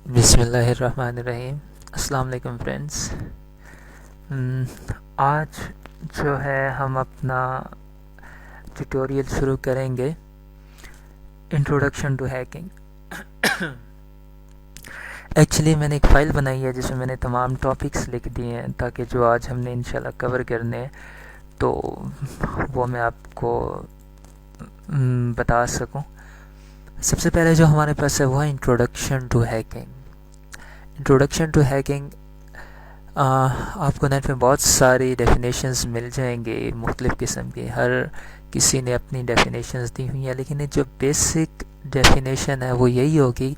बिस्मिल्लाहिर्रहमानिर्रहीम। अस्सलाम वालेकुम फ्रेंड्स। आज जो है हम अपना ट्यूटोरियल शुरू करेंगे इंट्रोडक्शन टू हैकिंग। एक्चुअली मैंने एक फ़ाइल बनाई है जिसमें मैंने तमाम टॉपिक्स लिख दिए हैं ताकि जो आज हमने इंशाल्लाह कवर करने हैं तो वो मैं आपको बता सकूं। सबसे पहले जो हमारे पास है वो है introduction to hacking. Introduction to hacking आपको नेट में बहुत सारी डेफिनेशंस मिल जाएंगे मुख्तलिफ़ किस्म के। हर किसी ने अपनी डेफिनेशंस दी हुई हैं, लेकिन जो बेसिक डेफिनेशन है वो यही होगी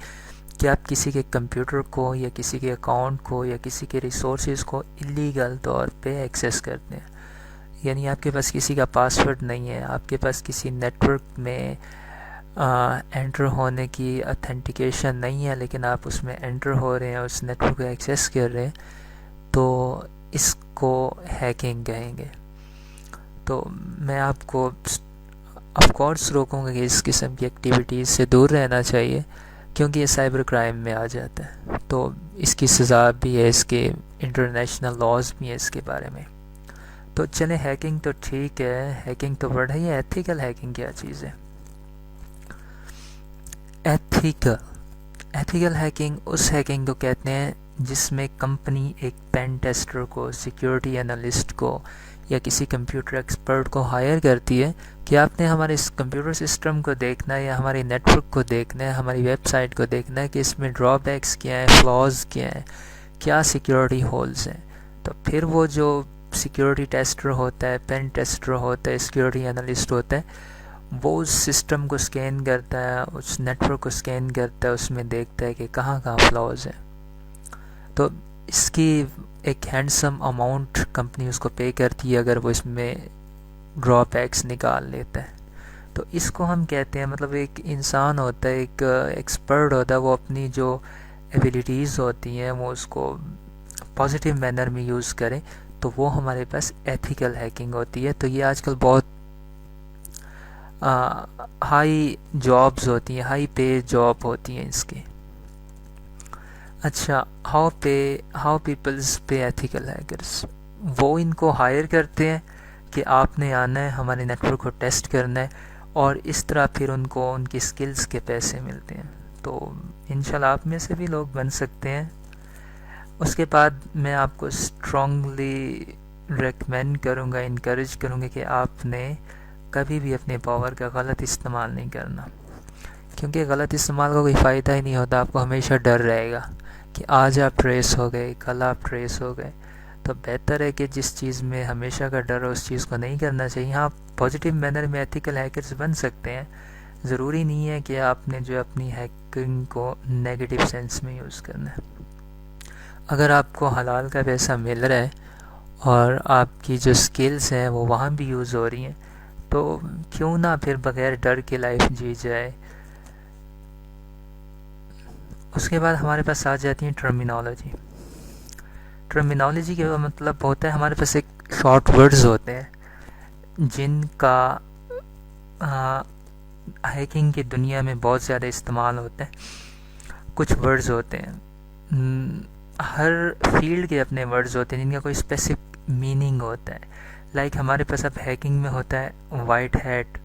कि आप किसी के कंप्यूटर को या किसी के अकाउंट को या किसी के रिसोर्सेज को इलीगल तौर पे एक्सेस करते हैं। यानी आपके पास किसी का पासवर्ड नहीं है, आपके पास किसी नेटवर्क में एंटर होने की ऑथेंटिकेशन नहीं है, लेकिन आप उसमें एंटर हो रहे हैं, उस नेटवर्क को एक्सेस कर रहे हैं, तो इसको हैकिंग कहेंगे। तो मैं आपको ऑफ कोर्स रोकूंगा कि इस किस्म की एक्टिविटीज़ से दूर रहना चाहिए, क्योंकि ये साइबर क्राइम में आ जाता है। तो इसकी सज़ा भी है, इसके इंटरनेशनल लॉज भी हैं इसके बारे में। तो चले, हैकिंग तो ठीक है, हैकिंग तो वर्ड है, ये एथिकल हैकिंग क्या चीज़ है? एथिकल हैकिंग उस हैकिंग को कहते हैं जिसमें कंपनी एक पेन टेस्टर को, सिक्योरिटी एनालिस्ट को या किसी कंप्यूटर एक्सपर्ट को हायर करती है कि आपने हमारे इस कंप्यूटर सिस्टम को देखना है या हमारी नेटवर्क को देखना है, हमारी वेबसाइट को देखना है कि इसमें ड्रॉबैक्स क्या हैं, फ्लॉज क्या हैं, क्या सिक्योरिटी होल्स हैं। तो फिर वो जो सिक्योरिटी टेस्टर होता है, पेन टेस्टर होता है, सिक्योरिटी एनालिस्ट होता है, वो उस सिस्टम को स्कैन करता है, उस नेटवर्क को स्कैन करता है, उसमें देखता है कि कहाँ कहाँ फ्लॉज है। तो इसकी एक हैंडसम अमाउंट कंपनी उसको पे करती है अगर वो इसमें ड्रॉबैक्स निकाल लेता है। तो इसको हम कहते हैं, मतलब एक इंसान होता है, एक एक्सपर्ट होता है, वो अपनी जो एबिलिटीज़ होती हैं वो उसको पॉजिटिव मैनर में यूज़ करें, तो वो हमारे पास एथिकल हैकिंग होती है। तो ये आजकल बहुत हाई जॉब्स होती हैं, हाई पे जॉब होती हैं इसकी। अच्छा, हाउ पीपल्स पे एथिकल हैकर्स, वो इनको हायर करते हैं कि आपने आना है, हमारे नेटवर्क को टेस्ट करना है, और इस तरह फिर उनको उनकी स्किल्स के पैसे मिलते हैं। तो इंशाल्लाह आप में से भी लोग बन सकते हैं। उसके बाद मैं आपको स्ट्रांगली रेकमेंड करूँगा, इनकरेज करूँगा कि आपने कभी भी अपने पावर का गलत इस्तेमाल नहीं करना, क्योंकि गलत इस्तेमाल का कोई फ़ायदा ही नहीं होता। आपको हमेशा डर रहेगा कि आज आप ट्रेस हो गए, कल आप ट्रेस हो गए। तो बेहतर है कि जिस चीज़ में हमेशा का डर हो उस चीज़ को नहीं करना चाहिए। हाँ, पॉजिटिव मैनर में एथिकल हैकर्स बन सकते हैं, ज़रूरी नहीं है कि आपने जो अपनी हैकिंग को नेगेटिव सेंस में यूज़ करना है। अगर आपको हलाल का पैसा मिल रहा है और आपकी जो स्किल्स हैं वो वहाँ भी यूज़ हो रही हैं, तो क्यों ना फिर बग़ैर डर के लाइफ जी जाए। उसके बाद हमारे पास आ जाती है टर्मिनोलॉजी। टर्मिनोलॉजी का मतलब होता है, हमारे पास एक शॉर्ट वर्ड्स होते हैं जिनका हैकिंग की दुनिया में बहुत ज़्यादा इस्तेमाल होता है। कुछ वर्ड्स होते हैं, हर फील्ड के अपने वर्ड्स होते हैं जिनका कोई स्पेसिफिक मीनिंग होता है। लाइक हमारे पास अब हैकिंग में होता है white hat,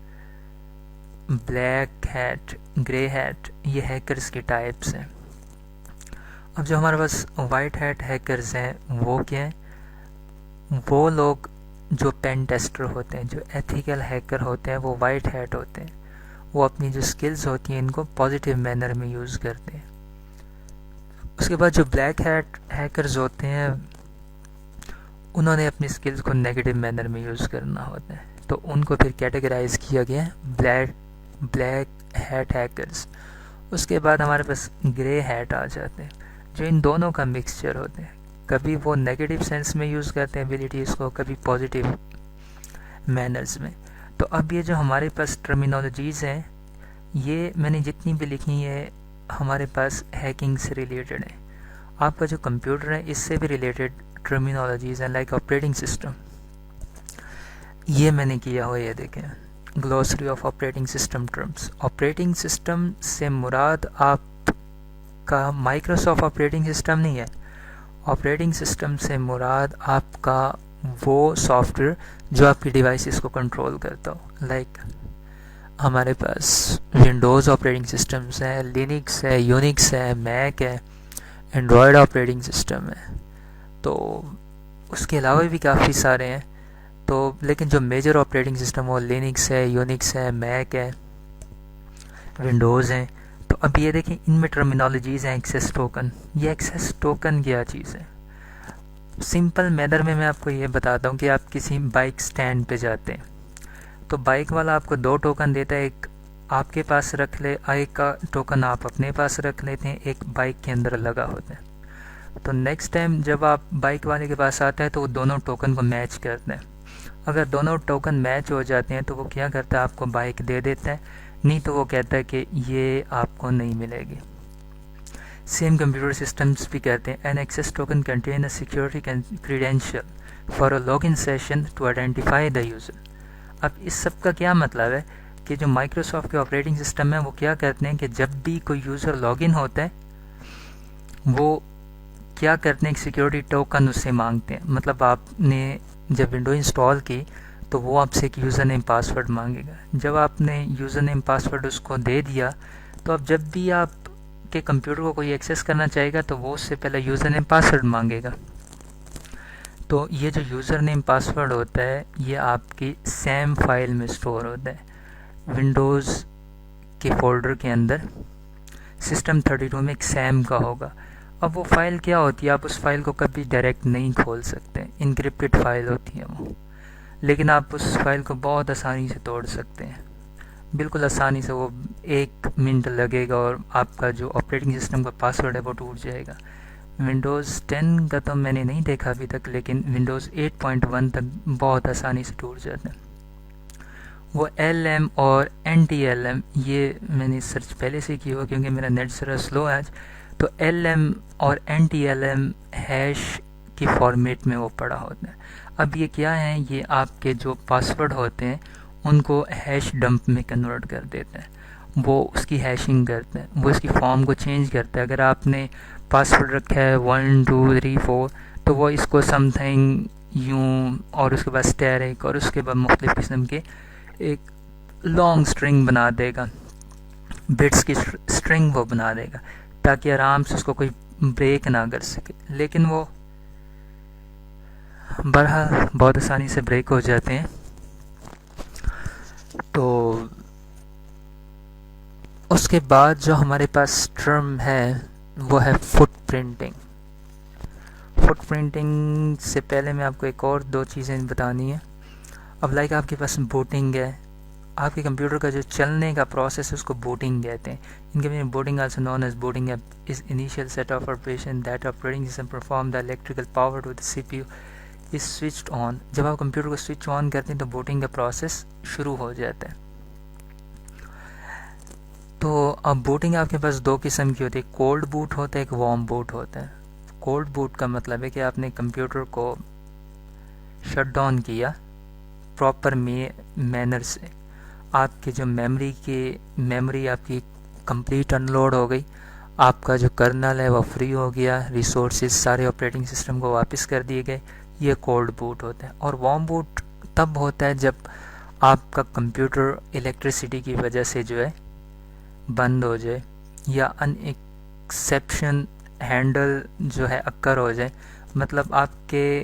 black hat, grey hat, ये हैकर्स के टाइप्स हैं। अब जो हमारे पास वाइट हैट हैकर्स हैं वो क्या है? वो लोग जो पेन टेस्टर होते हैं, जो एथिकल हैकर होते हैं, वो वाइट हैट होते हैं। वो अपनी जो स्किल्स होती हैं इनको पॉजिटिव मैनर में यूज़ करते हैं। उसके बाद जो ब्लैक हैट हैकर्स होते हैं उन्होंने अपनी स्किल्स को नेगेटिव मैनर में यूज़ करना होता है, तो उनको फिर कैटेगराइज किया गया है ब्लैक हैट हैकर्स। उसके बाद हमारे पास ग्रे हैट आ जाते हैं, जो इन दोनों का मिक्सचर होते हैं। कभी वो नेगेटिव सेंस में यूज़ करते हैं एबिलिटीज़ को, कभी पॉजिटिव मैनर्स में। तो अब ये जो हमारे पास टर्मिनोलॉजीज़ हैं, ये मैंने जितनी भी लिखी है हमारे पास हैकिंग से रिलेटेड है। आपका जो कंप्यूटर है इससे भी रिलेटेड टर्मिनोलॉजीज़ हैं, लाइक ऑपरेटिंग सिस्टम। ये मैंने किया हुआ, ये देखें, glossary of operating system terms. Operating system से मुराद आप आपका माइक्रोसॉफ्ट ऑपरेटिंग सिस्टम नहीं है। ऑपरेटिंग सिस्टम से मुराद आपका वो सॉफ्टवेयर जो आपकी डिवाइसेस को कंट्रोल करता हो। लाइक हमारे पास विंडोज़ ऑपरेटिंग सिस्टम्स हैं, लिनक्स है, यूनिक्स है, मैक है, एंड्रॉयड ऑपरेटिंग सिस्टम है, तो उसके अलावा भी काफ़ी सारे हैं। तो लेकिन जो मेजर ऑपरेटिंग सिस्टम वो लिनक्स है, यूनिक्स है, मैक है, विंडोज़ हैं। तो अब ये देखें, इनमें टर्मिनोलॉजीज़ हैं एक्सेस टोकन। ये एक्सेस टोकन क्या चीज़ है? सिंपल मैनर में मैं आपको ये बताता हूँ कि आप किसी बाइक स्टैंड पे जाते हैं तो बाइक वाला आपको 2 टोकन देता है, एक आपके पास रख ले, एक का टोकन आप अपने पास रख लेते हैं, एक बाइक के अंदर लगा होता है। तो नेक्स्ट टाइम जब आप बाइक वाले के पास आते हैं तो वो दोनों टोकन को मैच करते हैं। अगर दोनों टोकन मैच हो जाते हैं तो वो क्या करता है, आपको बाइक दे देता है, नहीं तो वो कहता है कि ये आपको नहीं मिलेगी। सेम कंप्यूटर सिस्टम्स भी कहते हैं an access token contain a security credential for a login session to identify the user. अब इस सब का क्या मतलब है कि जो माइक्रोसॉफ्ट के ऑपरेटिंग सिस्टम है वो क्या करते हैं कि जब भी कोई यूज़र लॉगिन होता है वो क्या करते हैं, एक सिक्योरिटी टोकन उससे मांगते हैं। मतलब आपने जब विंडो इंस्टॉल की तो वो आपसे एक यूज़र नेम पासवर्ड मांगेगा। जब आपने यूज़र नेम पासवर्ड उसको दे दिया तो अब जब भी आप के कंप्यूटर को कोई एक्सेस करना चाहेगा तो वो उससे पहले यूज़र नेम पासवर्ड मांगेगा। तो ये जो यूज़र नेम पासवर्ड होता है ये आपकी सैम फाइल में स्टोर होता है विंडोज़ के फोल्डर के अंदर। सिस्टम 32 में एक सैम का होगा। अब वो फाइल क्या होती है, आप उस फाइल को कभी डायरेक्ट नहीं खोल सकते, इनक्रिप्टेड फाइल होती है वो, लेकिन आप उस फाइल को बहुत आसानी से तोड़ सकते हैं, बिल्कुल आसानी से। वो 1 मिनट लगेगा और आपका जो ऑपरेटिंग सिस्टम का पासवर्ड है वो टूट जाएगा। विंडोज़ 10 का तो मैंने नहीं देखा अभी तक, लेकिन विंडोज़ 8.1 तक बहुत आसानी से टूट जाते हैं। वो LM और NTLM ये मैंने सर्च पहले से की हुआ क्योंकि मेरा नेट ज़रा स्लो है आज। तो LM और NTLM हैश की फॉर्मेट में वो पड़ा होता है। अब ये क्या है, ये आपके जो पासवर्ड होते हैं उनको हैश डंप में कन्वर्ट कर देते हैं, वो उसकी हैशिंग करते हैं, वो इसकी फॉर्म को चेंज करते हैं। अगर आपने पासवर्ड रखा है 1 2 3 4 तो वो इसको समथिंग यूँ और उसके बाद स्टैरिक और उसके बाद मुख्तलिफ़ किस्म के एक लॉन्ग स्ट्रिंग बना देगा, बिट्स की स्ट्रिंग वो बना देगा ताकि आराम से उसको कोई ब्रेक ना कर सके। लेकिन वो बहरहाल बहुत आसानी से ब्रेक हो जाते हैं। तो उसके बाद जो हमारे पास टर्म है वो है फुटप्रिंटिंग। फुटप्रिंटिंग से पहले मैं आपको एक और 2 चीज़ें बतानी है। अब लाइक आपके पास बूटिंग है, आपके कंप्यूटर का जो चलने का प्रोसेस है उसको बूटिंग कहते हैं। इनके में booting also known as booting is initial set of operation that operating system perform the electrical power to the CPU is switched on. जब आप कंप्यूटर को स्विच ऑन करते हैं तो बूटिंग का प्रोसेस शुरू हो जाता है। तो अब बूटिंग आपके पास 2 किस्म की होती है, कोल्ड बूट होता है, एक वार्म बूट होता है। कोल्ड बूट का मतलब है कि आपने कंप्यूटर को शट डाउन किया प्रॉपर मैनर से, आपके जो मेमोरी आपकी कंप्लीट अनलोड हो गई, आपका जो कर्नल है वो फ्री हो गया, रिसोर्सेज सारे ऑपरेटिंग सिस्टम को वापस कर दिए गए, ये कोल्ड बूट होता है। और वार्म बूट तब होता है जब आपका कंप्यूटर इलेक्ट्रिसिटी की वजह से जो है बंद हो जाए या अनएक्सेप्शन हैंडल जो है अक्कर हो जाए, मतलब आपके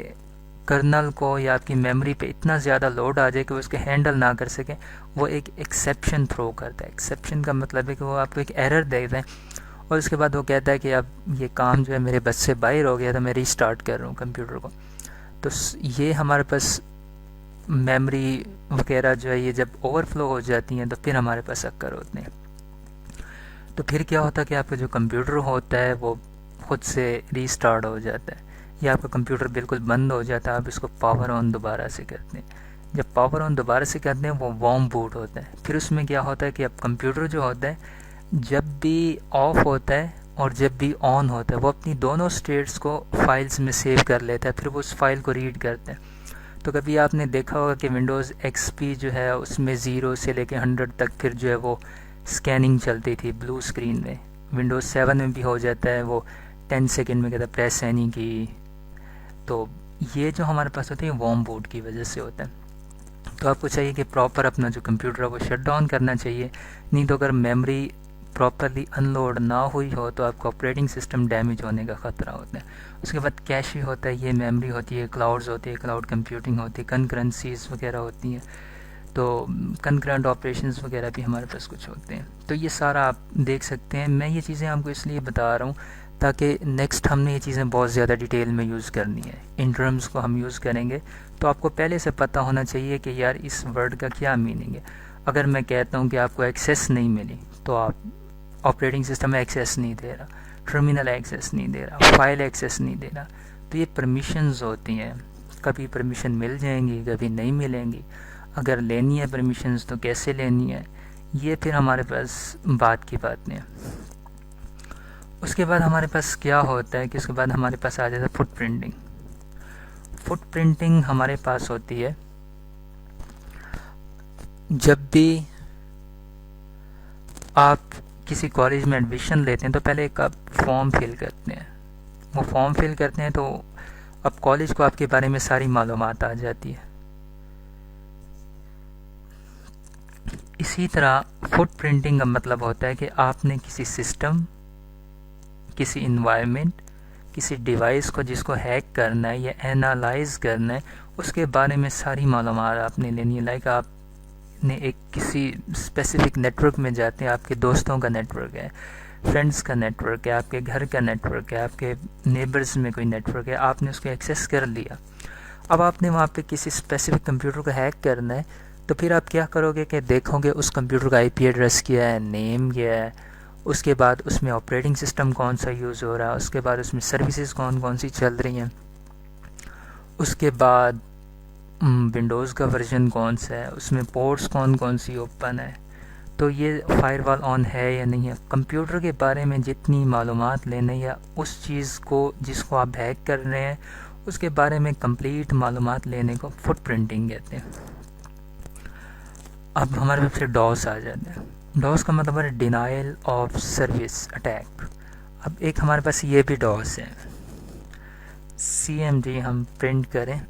कर्नल को या आपकी मेमोरी पे इतना ज़्यादा लोड आ जाए कि वो उसके हैंडल ना कर सके, वो एक एक्सेप्शन थ्रो करता है। एक्सेप्शन का मतलब है कि वो आपको एक एरर देता है और उसके बाद वो कहता है कि अब ये काम जो है मेरे बस से बाहर हो गया, तो मैं रीस्टार्ट कर रहा हूँ कंप्यूटर को। तो ये हमारे पास मेमोरी वगैरह जो है ये जब ओवरफ्लो हो जाती हैं तो फिर हमारे पास अक्कर होते हैं। तो फिर क्या होता है कि आपका जो कंप्यूटर होता है वो खुद से रीस्टार्ट हो जाता है या आपका कंप्यूटर बिल्कुल बंद हो जाता है, आप इसको पावर ऑन दोबारा से करते हैं। जब पावर ऑन दोबारा से करते हैं वो वार्म बूट होता है। फिर उसमें क्या होता है कि अब कंप्यूटर जो होता है जब भी ऑफ होता है और जब भी ऑन होता है वो अपनी दोनों स्टेट्स को फाइल्स में सेव कर लेता है, फिर वो उस फाइल को रीड करते हैं। तो कभी आपने देखा होगा कि विंडोज़ XP जो है उसमें 0 से लेके 100 तक फिर जो है वो स्कैनिंग चलती थी ब्लू स्क्रीन में, विंडोज़ 7 में भी हो जाता है, वो 10 सेकेंड में कहता है प्रेस एनी की। तो ये जो हमारे पास होता है वार्म बूट की वजह से होता है। तो आपको चाहिए कि प्रॉपर अपना जो कंप्यूटर है वो शट डाउन करना चाहिए, नहीं तो अगर मेमोरी प्रॉपरली अनलोड ना हुई हो तो आपको ऑपरेटिंग सिस्टम डैमेज होने का ख़तरा होता है। उसके बाद कैशे होता है, ये मेमोरी होती है, क्लाउड्स होती है, क्लाउड कंप्यूटिंग होती है, कंकरेंसीज वगैरह होती हैं, तो कंकरेंट ऑपरेशंस वगैरह भी हमारे पास कुछ होते हैं। तो ये सारा आप देख सकते हैं। मैं ये चीज़ें आपको इसलिए बता रहा हूँ ताकि नेक्स्ट हमने ये चीज़ें बहुत ज़्यादा डिटेल में यूज़ करनी है। इन टर्म्स को हम यूज़ करेंगे तो आपको पहले से पता होना चाहिए कि यार इस वर्ड का क्या मीनिंग है। अगर मैं कहता हूँ कि आपको एक्सेस नहीं मिली तो आप ऑपरेटिंग सिस्टम एक्सेस नहीं दे रहा, टर्मिनल एक्सेस नहीं दे रहा, फाइल एक्सेस नहीं दे रहा। तो ये परमिशंस होती हैं, कभी परमिशन मिल जाएंगी, कभी नहीं मिलेंगी। अगर लेनी है परमिशंस तो कैसे लेनी है, ये फिर हमारे पास बात की बात नहीं है। उसके बाद हमारे पास क्या होता है कि उसके बाद हमारे पास आ जाता है फुट प्रिंटिंग। फुट प्रिंटिंग हमारे पास होती है जब भी आप किसी कॉलेज में एडमिशन लेते हैं तो पहले एक आप फॉर्म फिल करते हैं। वो फॉर्म फिल करते हैं तो अब कॉलेज को आपके बारे में सारी मालूमात आ जाती है। इसी तरह फुट प्रिंटिंग का मतलब होता है कि आपने किसी सिस्टम, किसी इन्वायरमेंट, किसी डिवाइस को जिसको हैक करना है या एनालाइज करना है, उसके बारे में सारी मालूमात आपने लेनी है। लाइक आपने एक किसी स्पेसिफिक नेटवर्क में जाते हैं, आपके दोस्तों का नेटवर्क है, फ्रेंड्स का नेटवर्क है, आपके घर का नेटवर्क है, आपके नेबर्स में कोई नेटवर्क है, आपने उसको एक्सेस कर लिया। अब आपने वहाँ पे किसी स्पेसिफिक कंप्यूटर को हैक करना है, तो फिर आप क्या करोगे कि देखोगे उस कंप्यूटर का आईपी एड्रेस क्या है, नेम क्या है, उसके बाद उसमें ऑपरेटिंग सिस्टम कौन सा यूज़ हो रहा है, उसके बाद उसमें सर्विसेज कौन कौन सी चल रही हैं, उसके बाद विंडोज़ का वर्जन कौन सा है, उसमें पोर्ट्स कौन कौन सी ओपन है, तो ये फायरवॉल ऑन है या नहीं है। कंप्यूटर के बारे में जितनी मालूमात लेने या उस चीज़ को जिसको आप हैक कर रहे हैं उसके बारे में कंप्लीट मालूमात लेने को फुट प्रिंटिंग कहते हैं। अब हमारे पास फिर डॉस आ जाते हैं। डॉस का मतलब है डिनाइल ऑफ सर्विस अटैक। अब एक हमारे पास ये भी डॉस है, CMD हम प्रिंट करें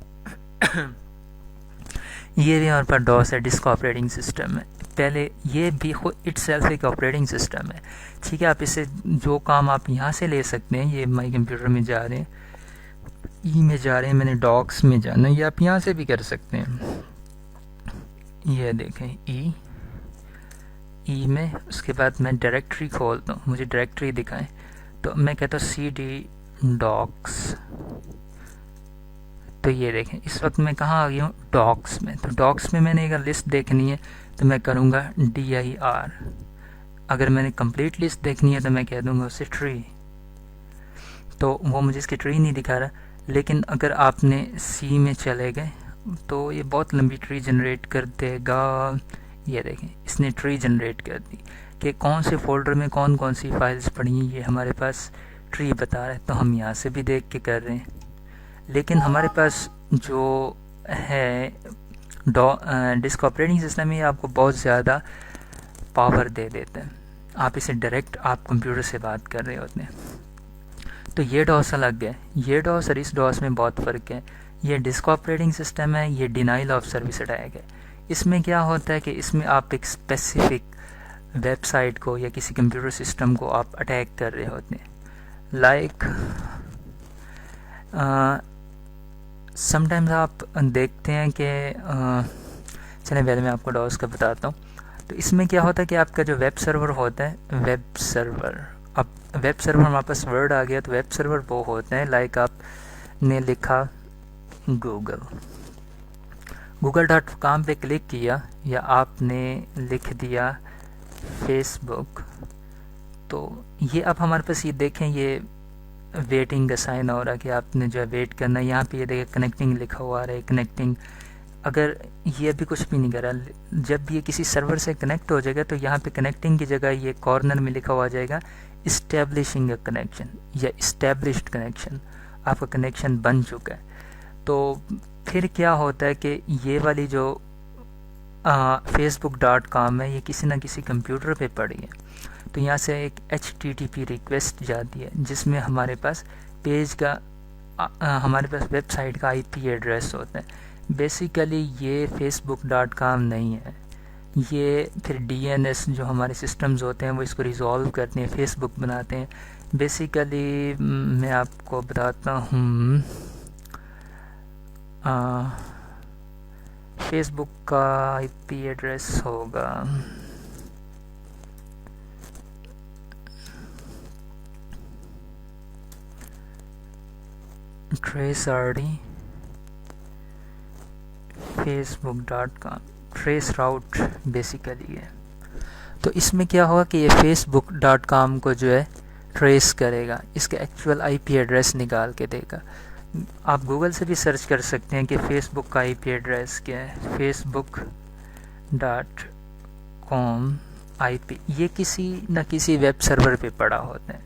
ये भी हमारे पास डॉस है, डिस्क ऑपरेटिंग सिस्टम है। पहले ये भी खुद इटसेल्फ एक ऑपरेटिंग सिस्टम है, ठीक है। आप इसे जो काम आप यहाँ से ले सकते हैं, ये माई कंप्यूटर में जा रहे हैं, ई में जा रहे हैं, मैंने डॉक्स में जाना है, ये आप यहाँ से भी कर सकते हैं। ये देखें ई में, उसके बाद मैं डायरेक्टरी खोलता हूँ, मुझे डायरेक्टरी दिखाएं, तो मैं कहता हूँ CD डॉक्स। तो ये देखें इस वक्त मैं कहाँ आ गई हूँ, डॉक्स में। तो डॉक्स में मैंने अगर लिस्ट देखनी है तो मैं करूँगा DIR। अगर मैंने कंप्लीट लिस्ट देखनी है तो मैं कह दूँगा उसे ट्री। तो वो मुझे इसकी ट्री नहीं दिखा रहा, लेकिन अगर आपने C में चले गए तो ये बहुत लंबी ट्री जनरेट कर देगा। ये देखें इसने ट्री जनरेट कर दी कि कौन से फोल्डर में कौन कौन सी फाइल्स पड़ी हैं, ये हमारे पास ट्री बता रहा है। तो हम यहाँ से भी देख के कर रहे हैं, लेकिन हमारे पास जो है डिस्क ऑपरेटिंग सिस्टम ये आपको बहुत ज़्यादा पावर दे देता है। आप इसे डायरेक्ट आप कंप्यूटर से बात कर रहे होते हैं। तो ये डॉस अलग है, ये डॉस और इस डॉस में बहुत फ़र्क है। ये डिस्क ऑपरेटिंग सिस्टम है, ये डिनाइल ऑफ सर्विस अटैक है। इसमें क्या होता है कि इसमें आप एक स्पेसिफिक वेबसाइट को या किसी कंप्यूटर सिस्टम को आप अटैक कर रहे होते हैं। लाइक समटाइम्स आप देखते हैं कि चलें पहले मैं आपको डॉस का बताता हूँ। तो इसमें क्या होता है कि आपका जो वेब सर्वर होता है, वेब सर्वर, अब वेब सर्वर हमारे पास वर्ड आ गया, तो वेब सर्वर वो होते हैं लाइक आपने लिखा google.com पे क्लिक किया या आपने लिख दिया फेसबुक, तो ये अब हमारे पास ये देखें ये वेटिंग का साइन हो रहा है कि आपने जो है वेट करना है। यहाँ पे ये देखें कनेक्टिंग लिखा हुआ है, कनेक्टिंग। अगर ये अभी कुछ भी नहीं कर रहा, जब ये किसी सर्वर से कनेक्ट हो जाएगा तो यहाँ पे कनेक्टिंग की जगह ये कॉर्नर में लिखा हुआ आ जाएगा इस्टेब्लिशिंग अ कनेक्शन या इस्टेब्लिश्ड कनेक्शन, आपका कनेक्शन बन चुका है। तो फिर क्या होता है कि ये वाली जो facebook.com है ये किसी ना किसी कंप्यूटर पे पड़ी है, तो यहाँ से एक HTTP रिक्वेस्ट जाती है जिसमें हमारे पास पेज का हमारे पास वेबसाइट का IP एड्रेस होता है। बेसिकली ये facebook.com नहीं है, ये फिर DNS जो हमारे सिस्टम्स होते हैं वो इसको रिज़ॉल्व करते हैं, फेसबुक बनाते हैं। बेसिकली मैं आपको बताता हूँ, फेसबुक का IP एड्रेस होगा traceRD facebook.com, ट्रेस राउट बेसिकली है। तो इसमें क्या होगा कि ये facebook.com को जो है ट्रेस करेगा, इसका एक्चुअल IP एड्रेस निकाल के देगा। आप गूगल से भी सर्च कर सकते हैं कि फेसबुक का IP एड्रेस क्या है, facebook.com IP। ये किसी न किसी वेब सर्वर पे पड़ा होता है,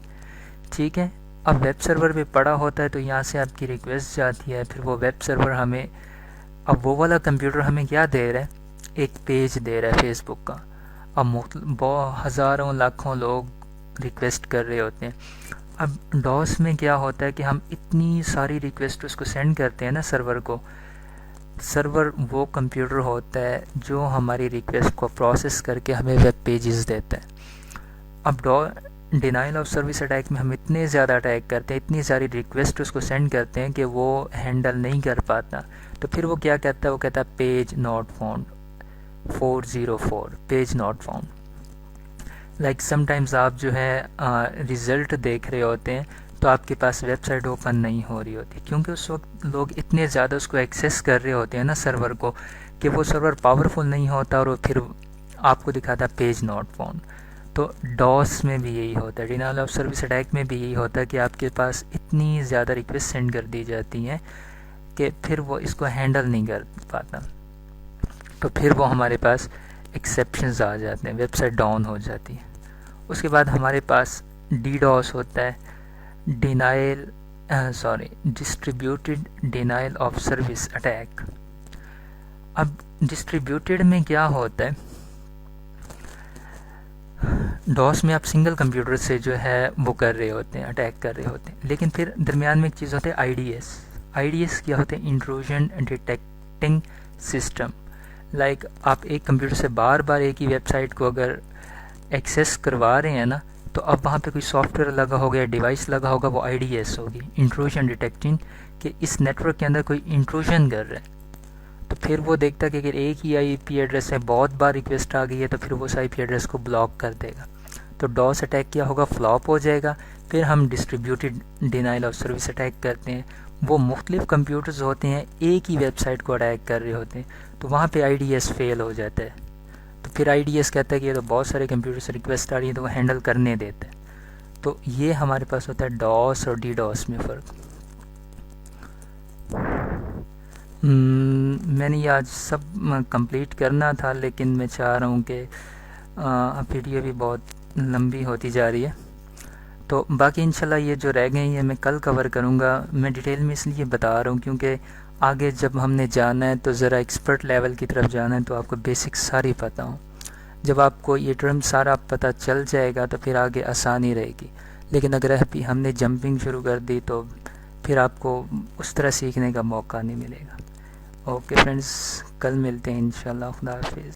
ठीक है। अब वेब सर्वर पे पड़ा होता है तो यहाँ से आपकी रिक्वेस्ट जाती है, फिर वो वेब सर्वर हमें, अब वो वाला कंप्यूटर हमें क्या दे रहा है, एक पेज दे रहा है फेसबुक का। अब हज़ारों लाखों लोग रिक्वेस्ट कर रहे होते हैं। अब डॉस में क्या होता है कि हम इतनी सारी रिक्वेस्ट उसको सेंड करते हैं ना सर्वर को, सर्वर वो कंप्यूटर होता है जो हमारी रिक्वेस्ट को प्रोसेस करके हमें वेब पेजेस देता है। अब डिनाइल ऑफ सर्विस अटैक में हम इतने ज़्यादा अटैक करते हैं, इतनी सारी रिक्वेस्ट उसको सेंड करते हैं कि वो हैंडल नहीं कर पाता। तो फिर वो क्या कहता है, वो कहता है page not found 404, page not found. Like sometimes आप जो है रिज़ल्ट देख रहे होते हैं तो आपके पास वेबसाइट ओपन नहीं हो रही होती, क्योंकि उस वक्त लोग इतने ज़्यादा उसको एक्सेस कर रहे होते हैं ना सर्वर को, कि वो सर्वर पावरफुल नहीं होता और फिर आपको दिखाता पेज नॉट फाउंड। तो डॉस में भी यही होता है, डिनाइल ऑफ सर्विस अटैक में भी यही होता है कि आपके पास इतनी ज़्यादा रिक्वेस्ट सेंड कर दी जाती हैं कि फिर वो इसको हैंडल नहीं कर पाता। तो फिर वो हमारे पास एक्सेप्शंस आ जाते हैं, वेबसाइट डाउन हो जाती है। उसके बाद हमारे पास DDoS होता है, distributed denial of service attack. अब डिस्ट्रीब्यूटेड में क्या होता है, डॉस में आप सिंगल कंप्यूटर से जो है वो कर रहे होते हैं, अटैक कर रहे होते हैं। लेकिन फिर दरमियान में एक चीज़ होती है IDS क्या होते हैं, इंट्रूजन डिटेक्टिंग सिस्टम। लाइक आप एक कंप्यूटर से बार बार एक ही वेबसाइट को अगर एक्सेस करवा रहे हैं ना, तो अब वहाँ पे कोई सॉफ्टवेयर लगा होगा या डिवाइस लगा होगा, वो IDS होगी, इंट्रूजन डिटेक्टिंग, कि इस नेटवर्क के अंदर कोई इंट्रूजन कर रहा है। तो फिर वो देखता कि अगर एक ही IP एड्रेस है, बहुत बार रिक्वेस्ट आ गई है, तो फिर वो उस IP एड्रेस को ब्लॉक कर देगा। तो डॉस अटैक क्या होगा, फ्लॉप हो जाएगा। फिर हम distributed denial of service attack करते हैं, वो मुख्तलिफ कंप्यूटर्स होते हैं एक ही वेबसाइट को अटैक कर रहे होते हैं, तो वहाँ पे IDS फेल हो जाता है। तो फिर IDS कहता है कि ये तो बहुत सारे कंप्यूटर से रिक्वेस्ट आ रही है, तो वो हैंडल करने देता है। तो ये हमारे पास होता है डॉस और DDoS में फ़र्क। मैंने ये आज सब कंप्लीट करना था, लेकिन मैं चाह रहा हूँ कि वीडियो भी बहुत लंबी होती जा रही है। तो बाकी इंशाल्लाह ये जो रह गई है मैं कल कवर करूँगा। मैं डिटेल में इसलिए बता रहा हूँ क्योंकि आगे जब हमने जाना है तो ज़रा एक्सपर्ट लेवल की तरफ जाना है, तो आपको बेसिक सारी पता हो। जब आपको ये टर्म सारा पता चल जाएगा तो फिर आगे आसानी रहेगी। लेकिन अगर हमने जंपिंग शुरू कर दी तो फिर आपको उस तरह सीखने का मौका नहीं मिलेगा। ओके फ्रेंड्स, कल मिलते हैं इंशाल्लाह। खुदा हाफिज़।